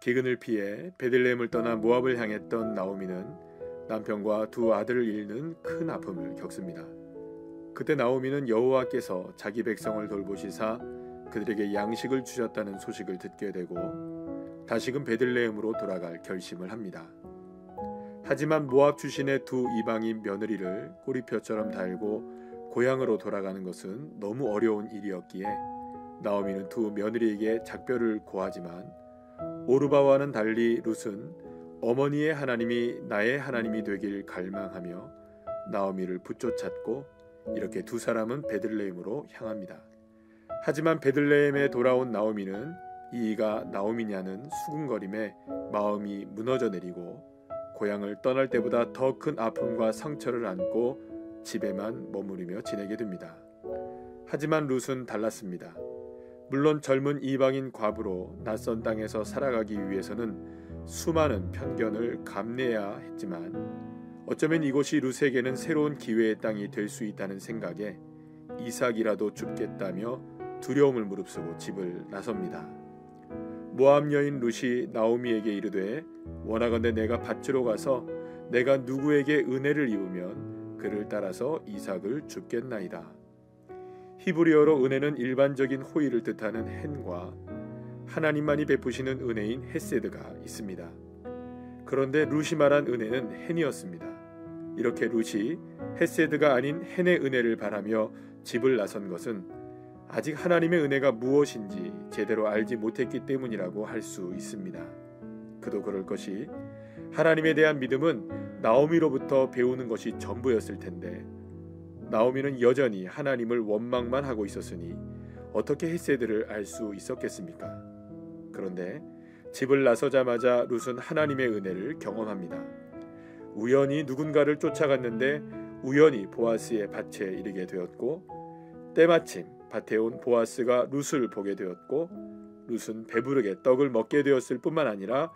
기근을 피해 베들레헴을 떠나 모압을 향했던 나오미는 남편과 두 아들을 잃는 큰 아픔을 겪습니다. 그때 나오미는 여호와께서 자기 백성을 돌보시사 그들에게 양식을 주셨다는 소식을 듣게 되고 다시금 베들레헴으로 돌아갈 결심을 합니다. 하지만 모압 출신의 두 이방인 며느리를 꼬리표처럼 달고 고향으로 돌아가는 것은 너무 어려운 일이었기에 나오미는 두 며느리에게 작별을 고하지만 오르바와는 달리 룻은 어머니의 하나님이 나의 하나님이 되길 갈망하며 나오미를 붙쫓았고 이렇게 두 사람은 베들레헴으로 향합니다. 하지만 베들레헴에 돌아온 나오미는 이가 나오미냐는 수군거림에 마음이 무너져 내리고 고향을 떠날 때보다 더 큰 아픔과 상처를 안고 집에만 머무르며 지내게 됩니다. 하지만 룻은 달랐습니다. 물론 젊은 이방인 과부로 낯선 땅에서 살아가기 위해서는 수많은 편견을 감내해야 했지만 어쩌면 이곳이 룻에게는 새로운 기회의 땅이 될 수 있다는 생각에 이삭이라도 줍겠다며 두려움을 무릅쓰고 집을 나섭니다. 모압 여인 룻이 나오미에게 이르되 원하건대 내가 밭으로 가서 내가 누구에게 은혜를 입으면 그를 따라서 이삭을 줍겠나이다. 히브리어로 은혜는 일반적인 호의를 뜻하는 헨과 하나님만이 베푸시는 은혜인 헤세드가 있습니다. 그런데 룻이 말한 은혜는 헨이었습니다. 이렇게 룻이 헤세드가 아닌 헨의 은혜를 바라며 집을 나선 것은 아직 하나님의 은혜가 무엇인지 제대로 알지 못했기 때문이라고 할 수 있습니다. 그도 그럴 것이 하나님에 대한 믿음은 나오미로부터 배우는 것이 전부였을 텐데 나오미는 여전히 하나님을 원망만 하고 있었으니 어떻게 헤세드를 알 수 있었겠습니까? 그런데 집을 나서자마자 룻은 하나님의 은혜를 경험합니다. 우연히 누군가를 쫓아갔는데 우연히 보아스의 밭에 이르게 되었고 때마침 밭에 온 보아스가 룻을 보게 되었고 룻은 배부르게 떡을 먹게 되었을 뿐만 아니라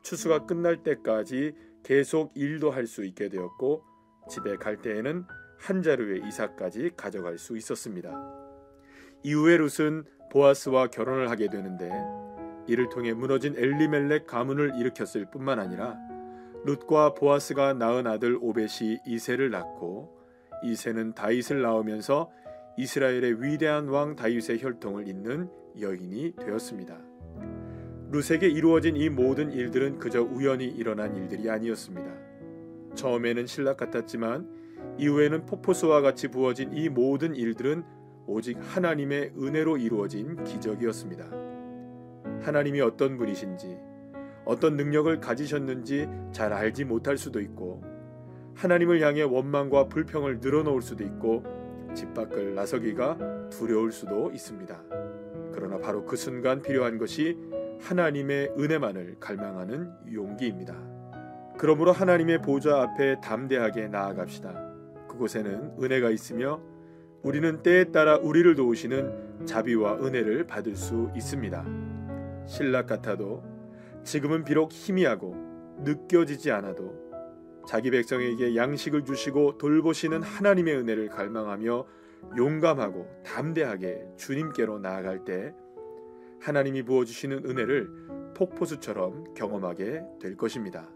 추수가 끝날 때까지 계속 일도 할 수 있게 되었고 집에 갈 때에는 한 자루의 이삭까지 가져갈 수 있었습니다. 이후에 룻은 보아스와 결혼을 하게 되는데 이를 통해 무너진 엘리멜렉 가문을 일으켰을 뿐만 아니라 룻과 보아스가 낳은 아들 오벳이 이새를 낳고 이새는 다윗을 낳으면서 이스라엘의 위대한 왕 다윗의 혈통을 잇는 여인이 되었습니다. 룻에게 이루어진 이 모든 일들은 그저 우연히 일어난 일들이 아니었습니다. 처음에는 신락 같았지만 이후에는 폭포수와 같이 부어진 이 모든 일들은 오직 하나님의 은혜로 이루어진 기적이었습니다. 하나님이 어떤 분이신지 어떤 능력을 가지셨는지 잘 알지 못할 수도 있고 하나님을 향해 원망과 불평을 늘어놓을 수도 있고 집 밖을 나서기가 두려울 수도 있습니다. 그러나 바로 그 순간 필요한 것이 하나님의 은혜만을 갈망하는 용기입니다. 그러므로 하나님의 보좌 앞에 담대하게 나아갑시다. 그곳에는 은혜가 있으며 우리는 때에 따라 우리를 도우시는 자비와 은혜를 받을 수 있습니다. 신락 같아도 지금은 비록 희미하고 느껴지지 않아도 자기 백성에게 양식을 주시고 돌보시는 하나님의 은혜를 갈망하며 용감하고 담대하게 주님께로 나아갈 때 하나님이 부어주시는 은혜를 폭포수처럼 경험하게 될 것입니다.